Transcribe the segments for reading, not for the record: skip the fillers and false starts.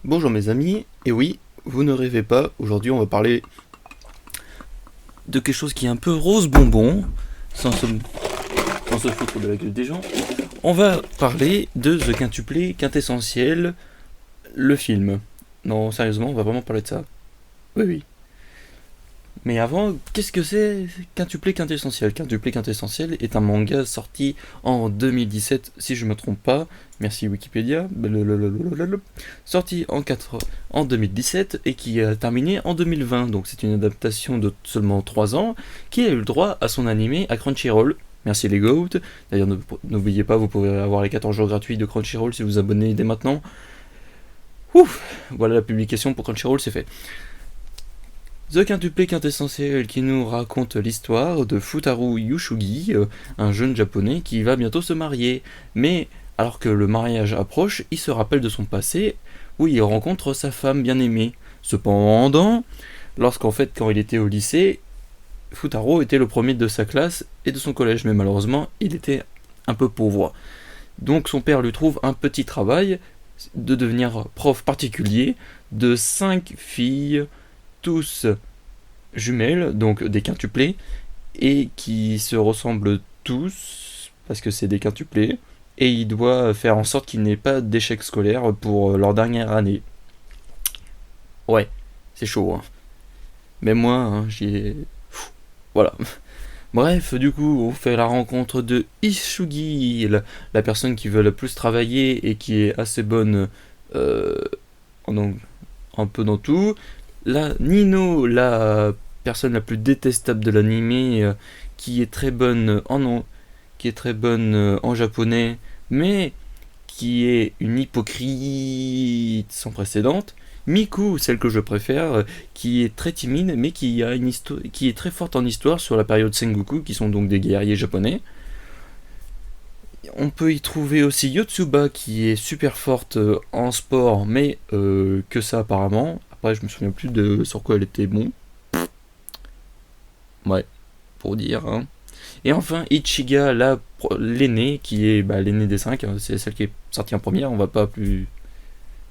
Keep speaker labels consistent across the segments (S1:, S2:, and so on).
S1: Bonjour mes amis, et oui, vous ne rêvez pas, aujourd'hui on va parler de quelque chose qui est un peu rose bonbon, sans se foutre de la gueule des gens. On va parler de The Quintuplé Quintessentiel, le film. Non, sérieusement, on va vraiment parler de ça. Oui, oui. Mais avant, qu'est-ce que c'est Quintuplé Quintessentiel? Quintuplé Quintessentiel est un manga sorti en 2017, si je me trompe pas. Merci Wikipédia. Blablabla. Sorti en 2017 et qui a terminé en 2020. Donc c'est une adaptation de seulement 3 ans qui a eu le droit à son animé à Crunchyroll. Merci les GOAT. D'ailleurs, n'oubliez pas, vous pouvez avoir les 14 jours gratuits de Crunchyroll si vous vous abonnez dès maintenant. Ouf, voilà la publication pour Crunchyroll, c'est fait. The Quintuplé Quintessentiel qui nous raconte l'histoire de Futaru Yushugi, un jeune japonais qui va bientôt se marier. Mais alors que le mariage approche, il se rappelle de son passé où il rencontre sa femme bien-aimée. Cependant, quand il était au lycée, Futaru était le premier de sa classe et de son collège, mais malheureusement, il était un peu pauvre. Donc son père lui trouve un petit travail de devenir prof particulier de 5 filles, tous jumelles, donc des quintuplés, et qui se ressemblent tous, parce que c'est des quintuplés, et il doit faire en sorte qu'il n'y ait pas d'échec scolaire pour leur dernière année. Ouais, c'est chaud, hein. Mais moi, hein, j'y ai... Voilà. Bref, du coup, on fait la rencontre de Ishugi, la personne qui veut le plus travailler et qui est assez bonne euh, en, un peu dans tout. La Nino, la personne la plus détestable de l'anime, qui est très bonne qui est très bonne en japonais, mais qui est une hypocrite sans précédente. Miku, celle que je préfère, qui est très timide, mais qui est très forte en histoire sur la période Sengoku, qui sont donc des guerriers japonais. On peut y trouver aussi Yotsuba, qui est super forte en sport, mais que ça apparemment. Après, je me souviens plus de sur quoi elle était bon. Ouais, pour dire. Hein. Et enfin, Ichiga, l'aînée, qui est l'aînée des 5, hein, c'est celle qui est sortie en première, on va pas plus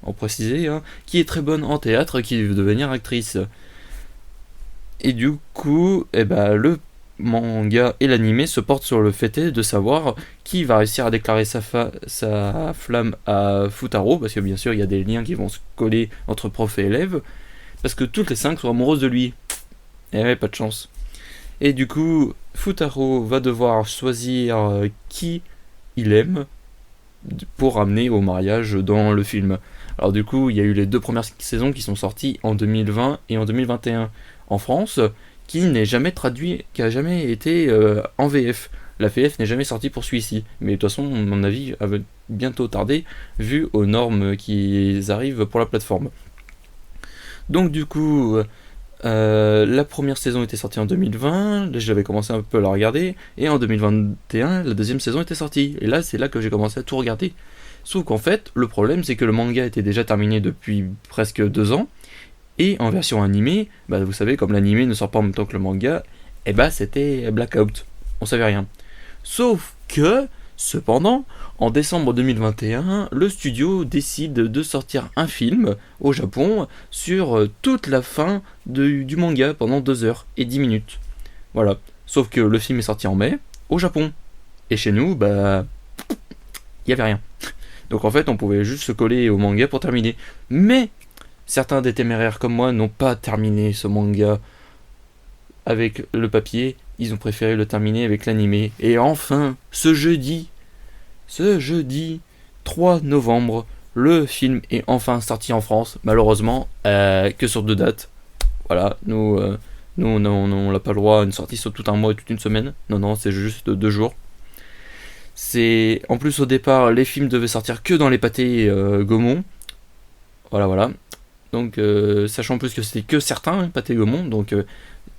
S1: en préciser, hein, qui est très bonne en théâtre, qui veut devenir actrice. Et du coup, le manga et l'animé se portent sur le fait de savoir qui va réussir à déclarer sa flamme à Futaro, parce que bien sûr il y a des liens qui vont se coller entre prof et élève, parce que toutes les 5 sont amoureuses de lui. Et ouais, pas de chance. Et du coup, Futaro va devoir choisir qui il aime pour amener au mariage dans le film. Alors du coup, il y a eu les 2 premières saisons qui sont sorties en 2020 et en 2021 en France, qui n'est jamais traduit, qui a jamais été en VF. La VF n'est jamais sortie pour celui-ci. Mais de toute façon, à mon avis, elle va bientôt tarder, vu aux normes qui arrivent pour la plateforme. Donc du coup, la première saison était sortie en 2020, j'avais commencé un peu à la regarder, et en 2021, la deuxième saison était sortie. Et là, c'est là que j'ai commencé à tout regarder. Sauf qu'en fait, le problème, c'est que le manga était déjà terminé depuis presque 2 ans, et en version animée, vous savez, comme l'animé ne sort pas en même temps que le manga, c'était blackout. On savait rien. Sauf que, cependant, en décembre 2021, le studio décide de sortir un film au Japon sur toute la fin du manga pendant 2 heures et 10 minutes. Voilà. Sauf que le film est sorti en mai, au Japon. Et chez nous, il n'y avait rien. Donc en fait, on pouvait juste se coller au manga pour terminer. Mais certains des téméraires comme moi n'ont pas terminé ce manga avec le papier, ils ont préféré le terminer avec l'animé. Et enfin, ce jeudi 3 novembre, le film est enfin sorti en France. Malheureusement, que sur 2 dates. Voilà, nous on n'a pas le droit à une sortie sur tout un mois et toute une semaine. Non, non, c'est juste 2 jours. C'est en plus au départ, les films devaient sortir que dans les pâtés Gaumont. Voilà, voilà. Donc, sachant en plus que c'était que certains pâtés Gaumont, donc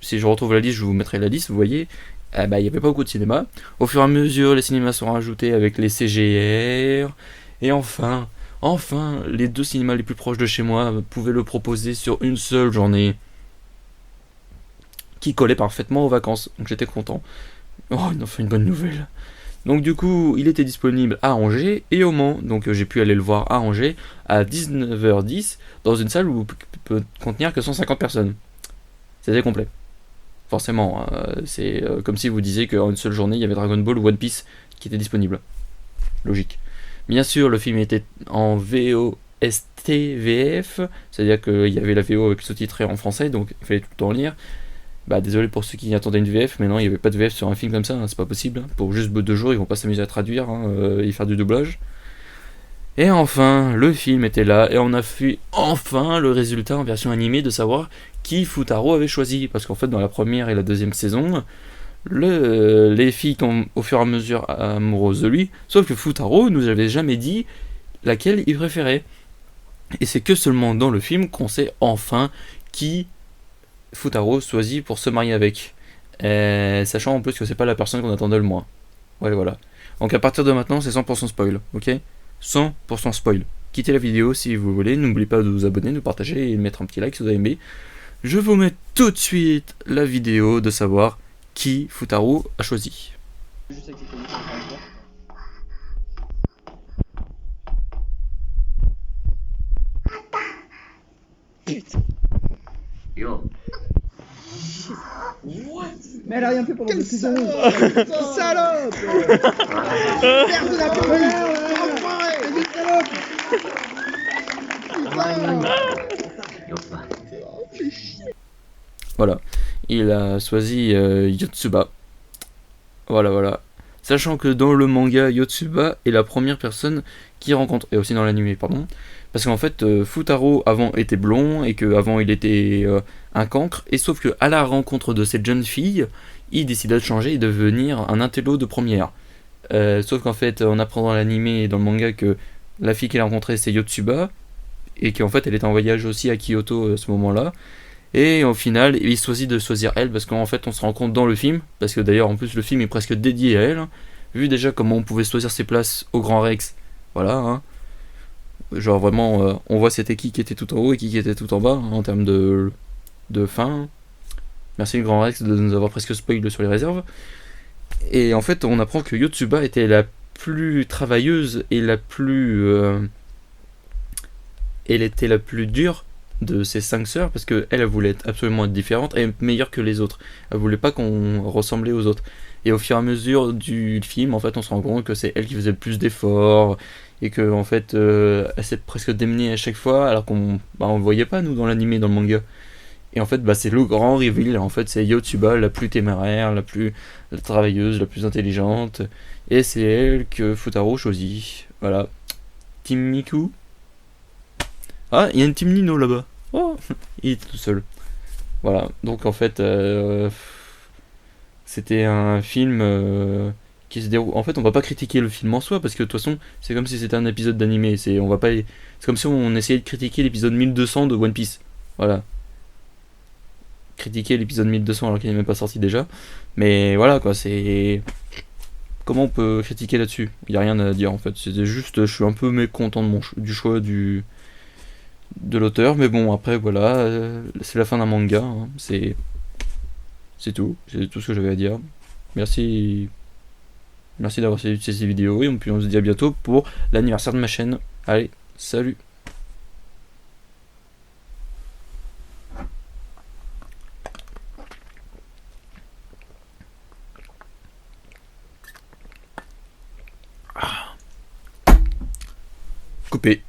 S1: si je retrouve la liste, je vous mettrai la liste, vous voyez, il n'y avait pas beaucoup de cinéma. Au fur et à mesure, les cinémas sont rajoutés avec les CGR, et enfin, les 2 cinémas les plus proches de chez moi pouvaient le proposer sur une seule journée, qui collait parfaitement aux vacances, donc j'étais content. Oh, enfin une bonne nouvelle. Donc du coup, il était disponible à Angers et au Mans. Donc j'ai pu aller le voir à Angers à 19h10 dans une salle où peut contenir que 150 personnes. C'était complet. Forcément, c'est comme si vous disiez qu'en une seule journée, il y avait Dragon Ball ou One Piece qui était disponible. Logique. Bien sûr, le film était en VOST-VF, c'est-à-dire qu'il y avait la VO avec sous-titré en français, donc il fallait tout le temps lire. Bah désolé pour ceux qui attendaient une VF, mais non, il n'y avait pas de VF sur un film comme ça, hein, c'est pas possible. Pour juste 2 jours, ils vont pas s'amuser à traduire et faire du doublage. Et enfin, le film était là, et on a vu enfin le résultat en version animée de savoir qui Futaro avait choisi. Parce qu'en fait, dans la première et la deuxième saison, les filles tombent au fur et à mesure amoureuses de lui, sauf que Futaro nous avait jamais dit laquelle il préférait. Et c'est que seulement dans le film qu'on sait enfin qui Futaro choisit pour se marier avec. Sachant en plus que c'est pas la personne qu'on attendait le moins. Ouais, voilà. Donc à partir de maintenant, c'est 100% spoil, ok? 100% spoil. Quittez la vidéo si vous voulez, n'oubliez pas de vous abonner, de partager et de mettre un petit like si vous avez aimé. Je vous mets tout de suite la vidéo de savoir qui Futaro a choisi.
S2: Yo.
S3: Mais elle a rien fait pendant 2 saisons. Quelle salope. Personne n'a plus vu.
S1: Voilà, il a choisi Yotsuba. Voilà. Sachant que dans le manga, Yotsuba est la première personne qui rencontre, et aussi dans l'anime, pardon, parce qu'en fait, Futaro avant était blond et qu'avant il était un cancre, et sauf que à la rencontre de cette jeune fille, il décida de changer et de devenir un intello de première. Sauf qu'en fait, on apprend dans l'anime et dans le manga que la fille qu'il a rencontrée c'est Yotsuba, et qu'en fait elle est en voyage aussi à Kyoto à ce moment-là. Et au final, il choisit de choisir elle parce qu'en fait, on se rend compte dans le film, parce que d'ailleurs, en plus, le film est presque dédié à elle. Hein, vu déjà comment on pouvait choisir ses places au Grand Rex, voilà. Hein, genre vraiment, on voit c'était qui était tout en haut et qui était tout en bas hein, en termes de fin. Merci le Grand Rex de nous avoir presque spoilé sur les réserves. Et en fait, on apprend que Yotsuba était la plus travailleuse et la plus, elle était la plus dure de ses 5 sœurs parce qu'elle voulait absolument être différente et meilleure que les autres. Elle voulait pas qu'on ressemblait aux autres. Et au fur et à mesure du film, en fait, on se rend compte que c'est elle qui faisait le plus d'efforts et que en fait, elle s'est presque démenée à chaque fois alors qu'on le voyait pas nous dans l'anime, dans le manga. Et en fait, c'est le grand reveal. En fait, c'est Yotsuba la plus téméraire, la plus travailleuse, la plus intelligente. Et c'est elle que Futaro choisit. Voilà. Team Miku. Ah, il y a une Team Nino là-bas. Oh, il était tout seul. Voilà, donc en fait, c'était un film qui se déroule. En fait, on va pas critiquer le film en soi parce que de toute façon, c'est comme si c'était un épisode d'animé. C'est comme si on essayait de critiquer l'épisode 1200 de One Piece. Voilà. Critiquer l'épisode 1200 alors qu'il n'est même pas sorti déjà. Mais voilà quoi, c'est. Comment on peut critiquer là-dessus? Il y a rien à dire en fait. C'était juste, je suis un peu mécontent du choix de l'auteur, mais bon après voilà, c'est la fin d'un manga, hein. c'est tout ce que j'avais à dire. Merci d'avoir suivi ces vidéos et puis on se dit à bientôt pour l'anniversaire de ma chaîne. Allez, salut. Coupé.